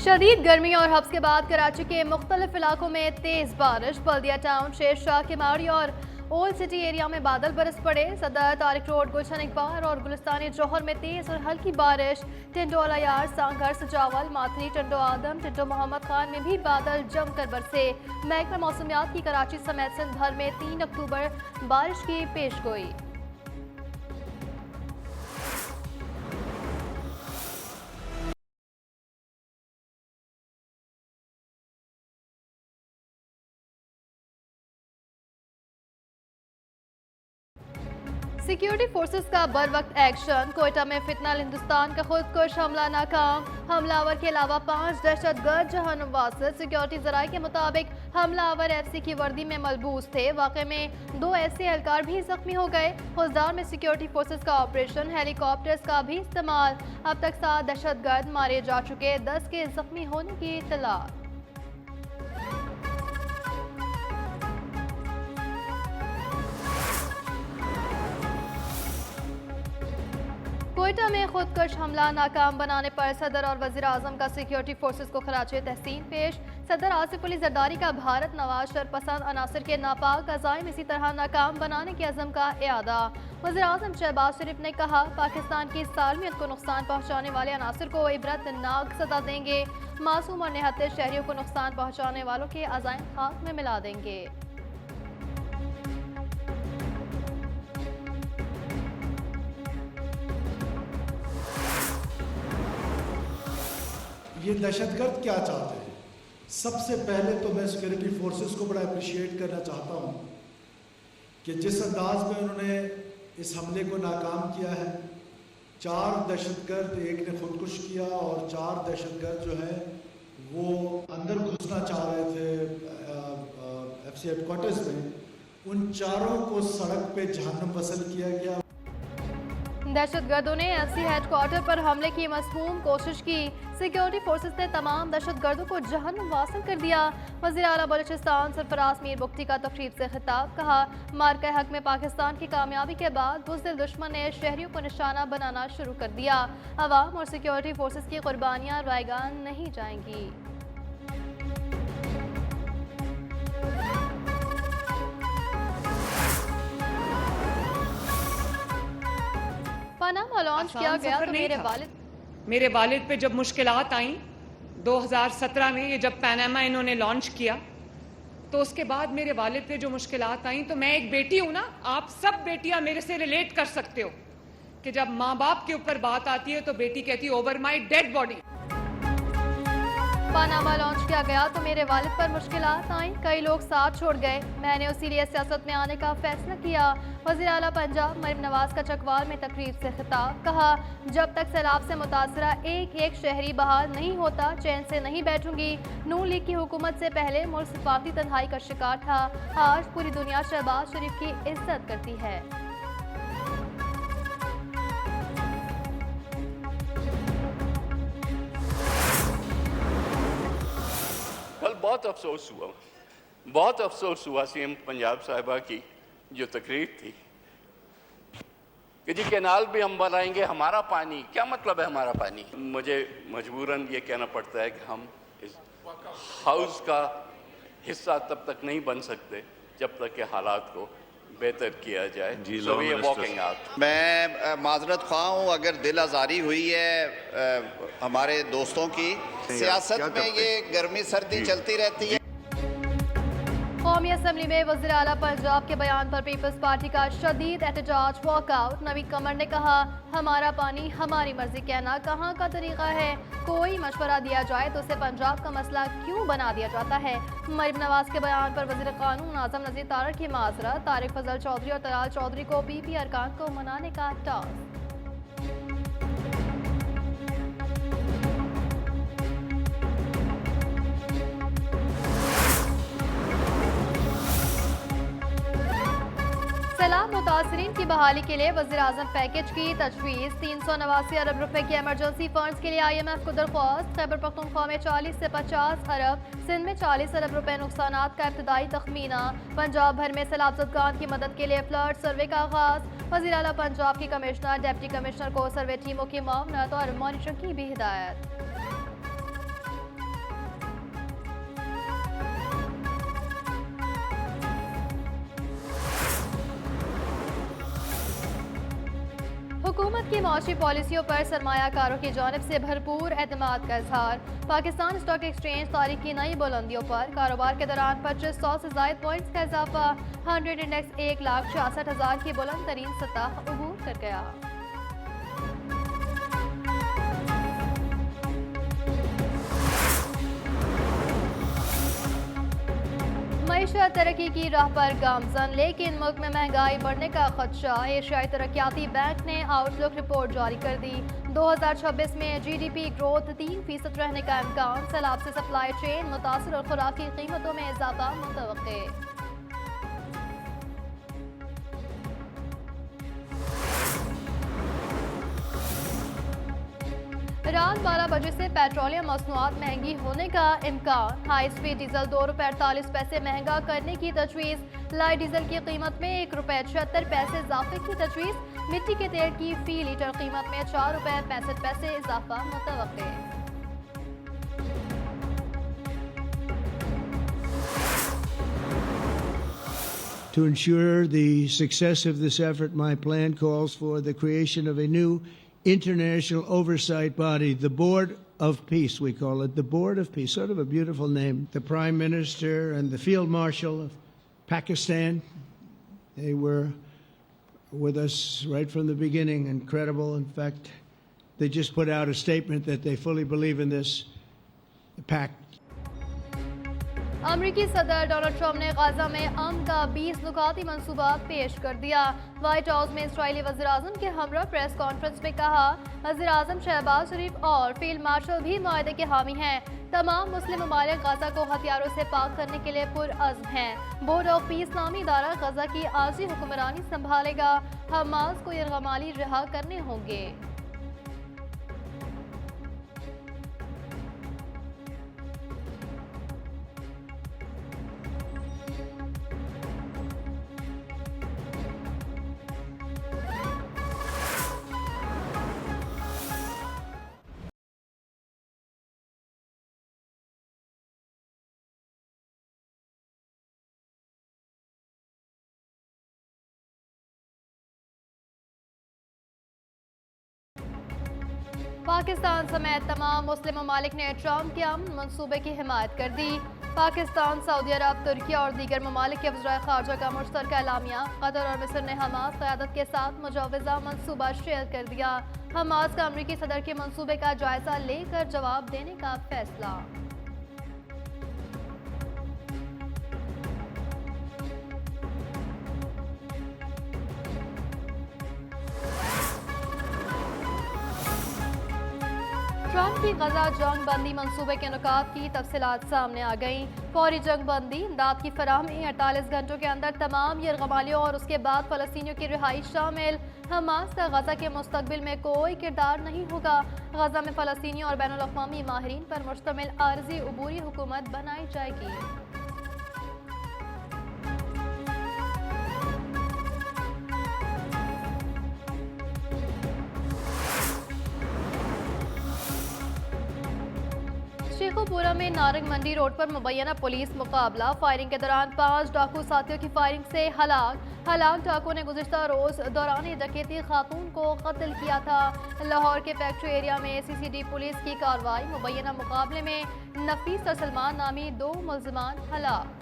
शदीद गर्मी और हब्स के बाद कराची के मुख्तलिफ इलाकों में तेज बारिश। बल्दिया टाउन, शेर शाह, किमाड़ी और ओल्ड सिटी एरिया में बादल बरस पड़े। सदर, तारिक रोड, गुलशन इकबाल और गुलिस्तानी जौहर में तेज और हल्की बारिश। टिंडो अलायार, सांगर, सजावल, माथरी, टिंडो आदम, टिंडो मोहम्मद खान में भी बादल जमकर बरसे। महकमा मौसमियात की कराची समेत सिंध भर में 3 अक्टूबर बारिश की पेशगोई। सिक्योरिटी फोर्सेस का बर वक्त एक्शन। कोयटा में फितनल हिंदुस्तान का खुदकुश हमला नाकाम। हमलावर के अलावा 5 दहशतगर्द जहन्नुम वासिल। सिक्योरिटी जराये के मुताबिक हमलावर FC की वर्दी में मलबूस थे। वाक़े में 2 ऐसे एहलकार भी जख्मी हो गए। खुजदार में सिक्योरिटी फोर्सेस का ऑपरेशन, हेलीकॉप्टर्स का भी इस्तेमाल। अब तक 7 दहशतगर्द मारे जा चुके, 10 के जख्मी होने की इत्तला। कोयटा में खुदकुश हमला नाकाम बनाने पर सदर और वज़ीर आज़म का सिक्योरिटी फोर्सेस को खराजे तहसीन पेश। सदर आसिफ अली जरदारी का भारत नवाज शरपसंद अनासर के नापाक अज़ाइम इसी तरह नाकाम बनाने के अज़म का इरादा। वज़ीर आज़म शहबाज शरीफ ने कहा, पाकिस्तान की सालमियत को नुकसान पहुँचाने वाले अनासर को इबरतनाक सजा देंगे। मासूम और निहत्ते शहरियों को नुकसान पहुँचाने वालों के अज़ाइम खाक में मिला देंगे। ये दहशतगर्द क्या चाहते हैं? सबसे पहले तो मैं सिक्योरिटी फोर्सेस को बड़ा अप्रिशिएट करना चाहता हूँ कि जिस अंदाज में उन्होंने इस हमले को नाकाम किया है। 4 दहशतगर्द, एक ने खुदकुश किया और 4 दहशतगर्द जो है वो अंदर घुसना चाह रहे थे FC हेडक्वार्टर्स में। उन चारों को सड़क पे जहन्नुम वसल किया गया। दहशतगर्दों ने FC हेडक्वार्टर पर हमले की मसमूम कोशिश की। सिक्योरिटी फोर्सेस ने तमाम दहशतगर्दों को जहन्नुम वासिल कर दिया। वज़ीर आला बलूचिस्तान सरफराज मीर बुख्ती का तकरीब से खिताब। कहा, मार्के हक में पाकिस्तान की कामयाबी के बाद बुज़दिल दुश्मन ने शहरियों को निशाना बनाना शुरू कर दिया। अवाम और सिक्योरिटी फोर्सेस की कुर्बानियाँ रायगान नहीं जाएंगी। पनामा लॉन्च किया गया तो मेरे वालिद पे जब मुश्किलात आई 2017 में, ये जब पनामा इन्होंने लॉन्च किया तो उसके बाद मेरे वालिद पे जो मुश्किलात आई, तो मैं एक बेटी हूं ना, आप सब बेटियां मेरे से रिलेट कर सकते हो कि जब माँ बाप के ऊपर बात आती है तो बेटी कहती है over my dead body. Panama launch किया गया तो मेरे वालिद पर मुश्किलात आई, कई लोग साथ छोड़ गए। मैंने उसी लिए सियासत में आने का फैसला किया। वज़ीर आला पंजाब मरीम नवाज का चकवाल में तकरीब से खिताब। कहा, जब तक सैलाब से मुतासरा एक एक शहरी बहाल नहीं होता, चैन से नहीं बैठूंगी। नून लीग की हुकूमत से पहले मुल्क सिफाती तन्हाई का शिकार था। आज पूरी दुनिया शहबाज शरीफ की इज्जत करती है। बहुत अफसोस हुआ CM पंजाब साहिबा की जो तकरीर थी कि जी कैनाल भी हम बनाएंगे, हमारा पानी। क्या मतलब है हमारा पानी? मुझे मजबूरन ये कहना पड़ता है कि हम इस हाउस का हिस्सा तब तक नहीं बन सकते जब तक कि हालात को बेहतर किया जाए। So we are walking out। मैं माजरत ख्वाह हूँ अगर दिल आज़ारी हुई है हमारे दोस्तों की। सियासत में ये गर्मी सर्दी चलती रहती है। कौमी असम्बली में वज़ीर आला पंजाब के बयान पर पीपल्स पार्टी का शदीद एहतजाज, वॉकआउट। नवीद कमर ने कहा, हमारा पानी हमारी मर्जी कहना कहाँ का तरीका है? कोई मशवरा दिया जाए तो उसे पंजाब का मसला क्यों बना दिया जाता है? मरीम नवाज के बयान पर वज़ीर कानून आज़म नज़ीर तारड़ की माजरत। तारिक फजल चौधरी और तलाल चौधरी को PP अरकान को मनाने का टास्क। सैलाब मुतासरीन की बहाली के लिए वज़ीर आज़म पैकेज की तजवीज़। 389 अरब रुपए की एमरजेंसी फंड्स के लिए IMF को दरख्वास्त। खैबर पख्तूनख्वा में 40 से 50 अरब, सिंध में 40 अरब रुपए नुकसानात का इब्तदाई तखमीना। पंजाब भर में सैलाबज़दगान की मदद के लिए फ्लड सर्वे का आगाज़। वज़ीर आला पंजाब की कमिश्नर, डिप्टी कमिश्नर को सर्वे टीमों की मामलत और मॉनिटरिंग की भी हिदायत। हुकूमत की मौशी पॉलिसियों पर सरमायाकारों की जानिब से भरपूर एतमाद का इजहार। पाकिस्तान स्टॉक एक्सचेंज तारीख की नई बुलंदियों पर कारोबार के दौरान 2500 से जायद पॉइंट्स का इजाफा। 100 इंडेक्स 1,66,000 की बुलंद तरीन सतह अबूर कर गया। मईशत तरक्की की राह पर गामजन, लेकिन मुल्क में महंगाई बढ़ने का खदशा। एशियाई तरक्याती बैंक ने आउटलुक रिपोर्ट जारी कर दी। 2026 में GDP ग्रोथ 3% रहने का इम्कान। सैलाब से सप्लाई चेन मुतासर और खुराकी कीमतों में इजाफा मुतवक्के। रात 12 बजे से पेट्रोलियम मसनूआत महंगी होने का इम्कान। हाई स्पीड डीजल ₹2.48 महंगा करने की तजवीज़। लाइट डीजल की कीमत में ₹1.76 इजाफे की तजवीज़। मिट्टी के तेल की फी लीटर कीमत में ₹4.65 इजाफा मुतवक्के। To ensure the success of this effort, my plan calls for the creation of a new international oversight body, the Board of Peace, we call it, the Board of Peace, sort of a beautiful name. The Prime Minister and the Field Marshal of Pakistan, they were with us right from the beginning, incredible. In fact, they just put out a statement that they fully believe in this pact. अमरीकी सदर Donald Trump ने Gaza में अमन का 20 नुकाती मंसूबा पेश कर दिया। White house में इसराइली वज़ीर-ए-आज़म के हमरा प्रेस कॉन्फ्रेंस में कहा, वज़ीर-ए-आज़म शहबाज शरीफ और फील्ड मार्शल भी मुआहदे के हामी हैं। तमाम मुस्लिम ममालिक गाजा को हथियारों से पाक करने के लिए पुरअज़्म हैं। बोर्ड ऑफ पीस नामी इदारा गाजा की आर्जी हुक्मरानी संभालेगा। हमास को यरगमाली रिहा करने होंगे। पाकिस्तान समेत तमाम मुस्लिम ममालिक ने ट्रंप के अमन मंसूबे की हिमायत कर दी। पाकिस्तान, सऊदी अरब, तुर्की और दीगर ममालिक के वज़ीर ख़ारजा का मुश्तरका एलामिया। कतर और मिस्र ने हमास क़यादत के साथ मुजवज़ा मंसूबा शेयर कर दिया। हमास का अमरीकी सदर के मंसूबे का जायजा लेकर जवाब देने का फैसला। ट्रंप की गजा जंग बंदी मंसूबे के नुकात की तफसीलात सामने आ गई। फौरी जंग बंदी, इमदाद की फराहमी, 48 घंटों के अंदर तमाम यरगमालियों और उसके बाद फ़लस्तीनियों की रिहाई शामिल। हमास का गजा के मुस्तकबिल में कोई किरदार नहीं होगा। गजा में फ़लस्तीनियों और बैनुल अक़वामी माहिरीन पर मुश्तमिल आर्जी अबूरी हुकूमत बनाई जाएगी। शेखोपुरा में नारंग मंडी रोड पर मुबैना पुलिस मुकाबला। फायरिंग के दौरान 5 डाकू साथियों की फायरिंग से हलाक डाकू ने गुज़िश्ता रोज दौरान डकैती खातून को कत्ल किया था। लाहौर के फैक्ट्री एरिया में CCD पुलिस की कार्रवाई। मुबैना मुकाबले में नफीस और सलमान नामी 2 मुल्ज़िमान हलाक।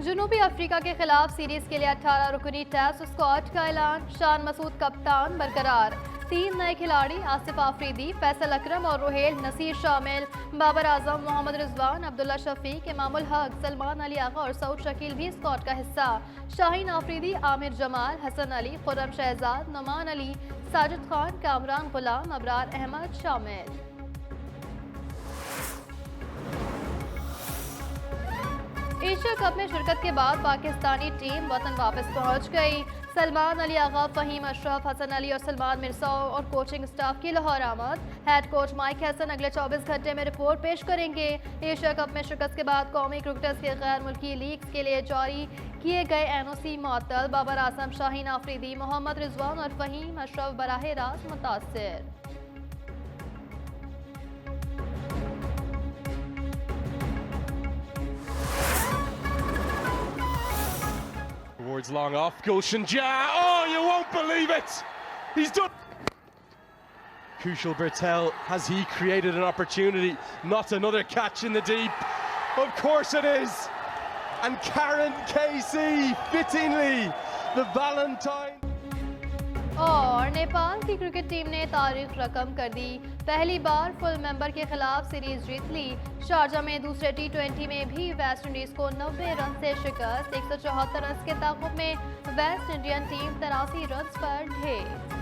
जनूबी अफ्रीका के खिलाफ सीरीज के लिए 18 रुकनी टेस्ट स्क्वाड का ऐलान। शान मसूद कप्तान बरकरार। 3 नए खिलाड़ी आसिफ आफरीदी, फैसल अकरम और रोहेल नसीर शामिल। बाबर आजम, मोहम्मद रिजवान, अब्दुल्ला शफीक, इमामुल हक, सलमान अली आगा और सऊद शकील भी स्क्वाड का हिस्सा। शाहीन आफरीदी, आमिर जमाल, हसन अली, खुर्रम शहजाद, नुमान अली, साजिद खान, कामरान गुलाम, अबरार अहमद शामिल। एशिया कप में शिरकत के बाद पाकिस्तानी टीम वतन वापस पहुंच गई। सलमान अली आगा, फ़हीम अशरफ, हसन अली और सलमान मिर्जा और कोचिंग स्टाफ की लाहौर आमद। हेड कोच माइक हसन अगले 24 घंटे में रिपोर्ट पेश करेंगे। एशिया कप में शिरकत के बाद कौमी क्रिकेटर्स के गैर मुल्की लीग्स के लिए जारी किए गए NOC मुअत्तल। बाबर आजम, शाहीन आफरीदी, मोहम्मद रिजवान और फ़हीम अशरफ बराह रास्त मुतासर। Ball's long off. Gulshan Jah. Oh, you won't believe it. He's done. Kushal Bertel, has he created an opportunity? Not another catch in the deep. Of course it is. And Karen KC, fittingly, the Valentine. और नेपाल की cricket team ने तारीख रकम कर दी। पहली बार full member के खिलाफ series जीत ली। Sharjah में दूसरे टी20 में भी वेस्ट इंडीज को 90 रन से शिकस्त। 174 रन के ताक़ुब में वेस्ट इंडियन टीम 83 रन पर ढेर।